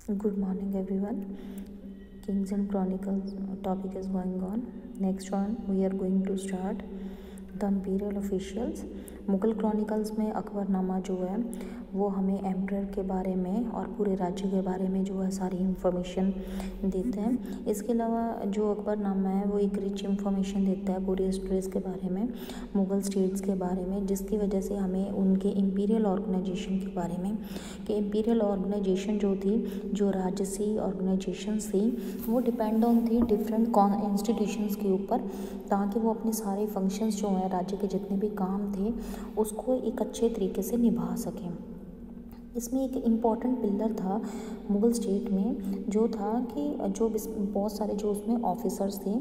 Good morning, everyone. Kings and Chronicles topic is going on. Next one, we are going to start the imperial officials. Mughal chronicles में अकबरनामा जो है वो हमें emperor के बारे में और पूरे राज्य के बारे में जो है सारी इंफॉर्मेशन देते हैं। इसके अलावा जो अकबरनामा है वो एक रिच इंफॉर्मेशन देता है पूरे हिस्ट्रीज़ के बारे में, मुग़ल स्टेट्स के बारे में, जिसकी वजह से हमें उनके इम्पीरियल ऑर्गेनाइजेशन के बारे में कि इम्पीरियल ऑर्गेनाइजेशन जो थी, जो राजसी ऑर्गेनाइजेशंस थी, वो डिपेंड ऑन थी डिफरेंट इंस्टीट्यूशंस के ऊपर, ताकि वो अपने सारे फंक्शंस जो हैं राज्य के जितने भी काम थे उसको एक अच्छे तरीके से निभा सकें। इसमें एक इम्पॉर्टेंट पिलर था मुग़ल स्टेट में, जो था कि जो बहुत सारे जो उसमें ऑफिसर्स थे,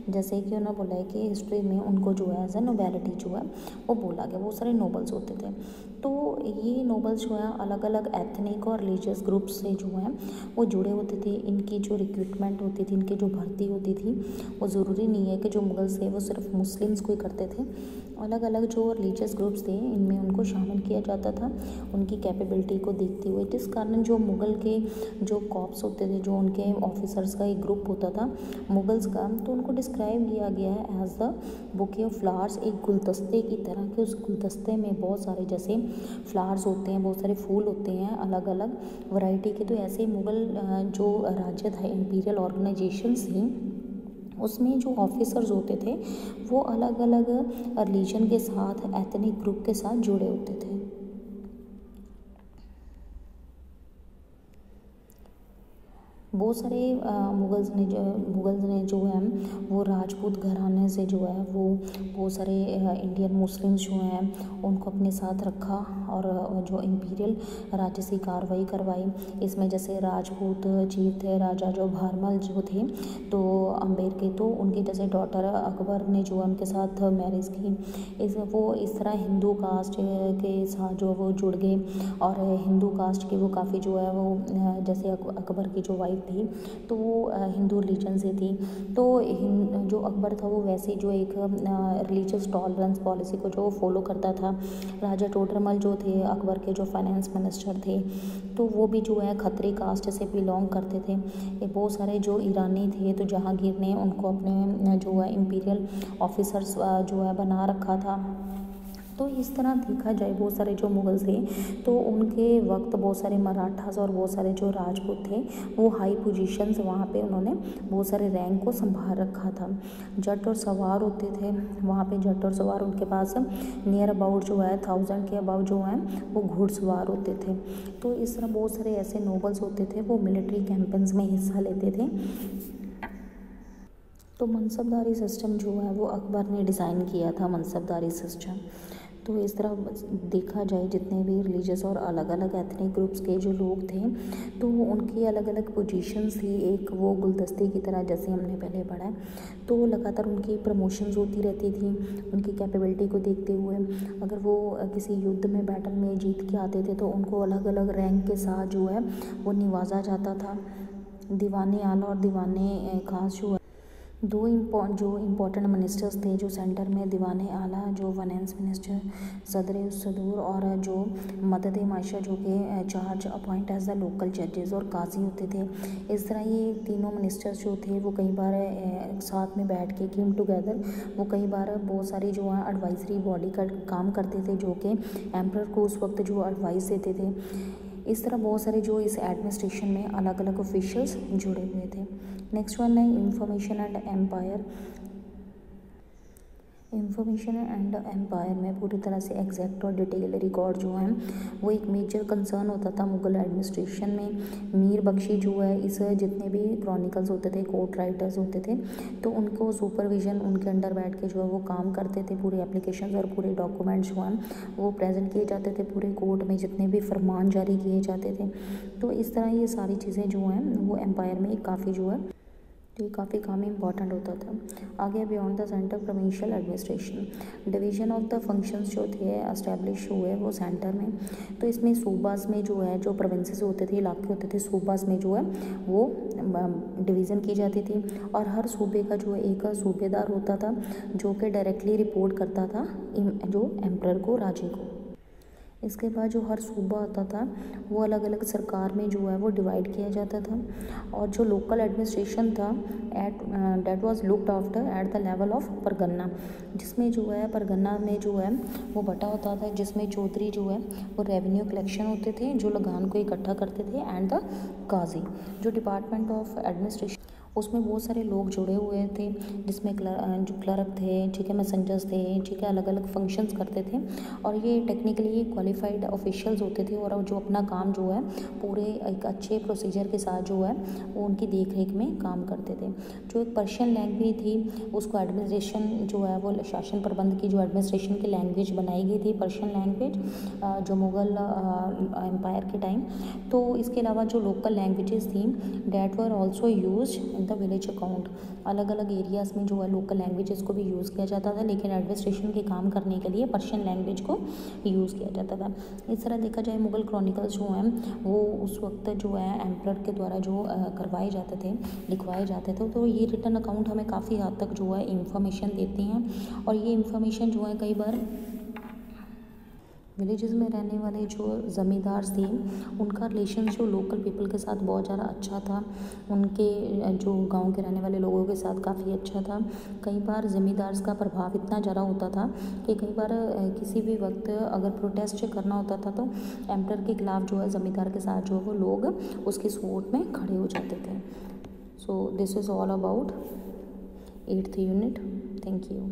जैसे कि उन्होंने बोला है कि हिस्ट्री में उनको जो है एज ए नोबेलिटी जो है वो बोला गया, बहुत सारे नोबल्स होते थे। तो ये नोबल्स जो है अलग अलग एथनिक और रिलीजियस ग्रुप से जो हैं वो जुड़े होते थे। इनकी जो रिक्रूटमेंट होती थी, इनकी जो भर्ती होती थी, वो ज़रूरी नहीं है कि जो मुग़ल्स थे वो सिर्फ मुस्लिम्स को ही करते थे। अलग अलग जो रिलीजियस ग्रुप्स थे इनमें उनको शामिल किया जाता था उनकी कैपेबिलिटी को देखते हुए, जिस कारण जो मुग़ल के जो कॉप्स होते थे, जो उनके ऑफिसर्स का एक ग्रुप होता था मुग़ल्स का, तो उनको डिस्क्राइब किया गया है as the bouquet of flowers, एक गुलदस्ते की तरह कि उस गुलदस्ते में बहुत सारे जैसे फ्लावर्स होते हैं, बहुत सारे फूल होते हैं अलग अलग वैरायटी के। तो ऐसे मुग़ल जो राज्य था, इम्पीरियल ऑर्गेनाइजेशंस थी, उसमें जो ऑफिसर्स होते थे वो अलग अलग रिलीजन के साथ, एथनिक ग्रुप के साथ जुड़े होते थे। बहुत सारे मुग़ल्स ने जो है वो राजपूत घराने से जो है वो बहुत सारे इंडियन मुस्लिम्स जो हैं उनको अपने साथ रखा और जो इम्पीरियल राजसी कार्रवाई करवाई। इसमें जैसे राजपूत चीफ थे, राजा जो भारमल जो थे, तो अम्बेर के, तो उनकी जैसे डॉटर अकबर ने जो उनके साथ मैरिज की। वो इस तरह हिंदू कास्ट के साथ जो वो जुड़ गए और हिंदू कास्ट के वो काफ़ी जो है वो जैसे अकबर की जो वाइफ थी तो वो हिंदू रिलीजन से थी। तो जो अकबर था वो वैसे जो एक रिलीजियस टॉलरेंस पॉलिसी को जो फॉलो करता था। राजा टोडरमल जो थे अकबर के जो फाइनेंस मिनिस्टर थे, तो वो भी जो है खत्री कास्ट से बिलोंग करते थे। ये बहुत सारे जो ईरानी थे, तो जहांगीर ने उनको अपने जो है इम्पीरियल ऑफिसर्स जो है बना रखा था। तो इस तरह देखा जाए बहुत सारे जो मुग़ल्स थे तो उनके वक्त बहुत सारे मराठास और बहुत सारे जो राजपूत थे वो हाई पोजीशंस वहाँ पे उन्होंने बहुत सारे रैंक को संभाल रखा था। जट और सवार होते थे वहाँ पे, जट और सवार उनके पास नियर अबाउट जो है 1000 के अबाउट जो हैं वो घुड़सवार होते थे। तो इस तरह बहुत सारे ऐसे नोबल्स होते थे वो मिलिट्री कैंपेन्स में हिस्सा लेते थे। तो मनसबदारी सिस्टम जो है वो अकबर ने डिज़ाइन किया था, मनसबदारी सिस्टम। तो इस तरह देखा जाए जितने भी रिलीजियस और अलग अलग एथनिक ग्रुप्स के जो लोग थे तो उनकी अलग अलग पोजीशंस थी, एक वो गुलदस्ते की तरह, जैसे हमने पहले पढ़ा है। तो लगातार उनकी प्रमोशंस होती रहती थी उनकी कैपेबिलिटी को देखते हुए। अगर वो किसी युद्ध में, बैटल में जीत के आते थे तो उनको अलग अलग रैंक के साथ जो है वो निवाजा जाता था। दीवाने आला और दीवाने खास जो दो इम्पोर्टेंट मिनिस्टर्स थे जो सेंटर में, दीवाने आला जो फाइनेंस मिनिस्टर सदर सदूर, और जो मदद माशा जो कि charge appoint as the local जजेस और काजी होते थे। इस तरह ये तीनों मिनिस्टर्स जो थे वो कई बार साथ में बैठ के केम टुगेदर, वो कई बार बहुत सारी जो है एडवाइजरी बॉडी का काम करते थे जो कि एम्परर को उस वक्त जो एडवाइस देते थे। इस तरह बहुत सारे जो इस एडमिनिस्ट्रेशन में अलग अलग ऑफिशियल्स जुड़े हुए थे। नेक्स्ट वन है information and empire. Information and empire में पूरी तरह से एग्जैक्ट और डिटेल रिकॉर्ड जो है वो एक मेजर कंसर्न होता था मुग़ल एडमिनिस्ट्रेशन में। मीर बख्शी जो है इस जितने भी क्रॉनिकल्स होते थे, कोर्ट राइटर्स होते थे, तो उनको सुपरविजन उनके अंडर बैठ के जो है वो काम करते थे। पूरे एप्लीकेशन और पूरे डॉक्यूमेंट्स जो हैं वो प्रेजेंट किए जाते थे पूरे कोर्ट में, जितने भी फरमान जारी किए जाते थे। तो इस तरह ये सारी चीज़ें जो हैं वो एम्पायर में काफ़ी जो है तो ये काफ़ी काम इम्पॉर्टेंट होता था। आगे beyond the centre provincial administration, division of the functions जो थे एस्टेब्लिश हुए वो सेंटर में। तो इसमें सूबास में जो है, जो प्रोविंसेस होते थे, इलाके होते थे, सूबास में जो है वो डिवीज़न की जाती थी और हर सूबे का जो एक सूबेदार होता था जो कि डायरेक्टली रिपोर्ट करता था जो एम्परर को, राजे को। इसके बाद जो हर सूबा होता था वो अलग अलग सरकार में जो है वो डिवाइड किया जाता था, और जो लोकल एडमिनिस्ट्रेशन था at that was looked after at the level of pargana, जिसमें जो है परगन्ना में जो है वो बटा होता था, जिसमें चौधरी जो है वो रेवेन्यू कलेक्शन होते थे जो लगान को इकट्ठा करते थे, एंड द काजी जो डिपार्टमेंट ऑफ एडमिनिस्ट्रेशन उसमें बहुत सारे लोग जुड़े हुए थे, जिसमें जो क्लर्क थे, ठीक है, मैसेंजर्स थे, ठीक है, अलग अलग फंक्शंस करते थे, और ये टेक्निकली क्वालिफाइड ऑफिशियल्स होते थे, और जो अपना काम जो है पूरे एक अच्छे प्रोसीजर के साथ जो है वो उनकी देख रेख में काम करते थे। जो एक पर्शियन लैंग्वेज थी उसको एडमिनिस्ट्रेशन जो है वो शासन प्रबंध की जो एडमिनिस्ट्रेशन की लैंग्वेज बनाई गई थी पर्शियन लैंग्वेज जो मुग़ल एम्पायर के टाइम। तो इसके अलावा जो लोकल लैंग्वेजेस थी that were also use in the village account, अलग अलग एरियाज़ में जो है लोकल लैंग्वेजेस को भी यूज़ किया जाता था, लेकिन एडमिनिस्ट्रेशन के काम करने के लिए पर्शियन लैंग्वेज को यूज़ किया जाता था। इस तरह देखा जाए मुग़ल क्रॉनिकल्स जो हैं वो उस वक्त जो है एम्परर के द्वारा जो करवाए जाते थे, लिखवाए जाते थे, तो ये रिटन अकाउंट हमें काफ़ी हद तक जो है इंफॉर्मेशन देते हैं, और ये इंफॉर्मेशन जो है कई बार विलेजेस में रहने वाले जो ज़मींदार थे उनका रिलेशन जो लोकल पीपल के साथ बहुत ज़्यादा अच्छा था, उनके जो गांव के रहने वाले लोगों के साथ काफ़ी अच्छा था। कई बार ज़मींदार का प्रभाव इतना ज़्यादा होता था कि कई बार किसी भी वक्त अगर प्रोटेस्ट करना होता था तो एम्परर के खिलाफ जो है ज़मींदार के साथ जो है वो लोग उसके सपोर्ट में खड़े हो जाते थे। So this is all about 8th unit. Thank you.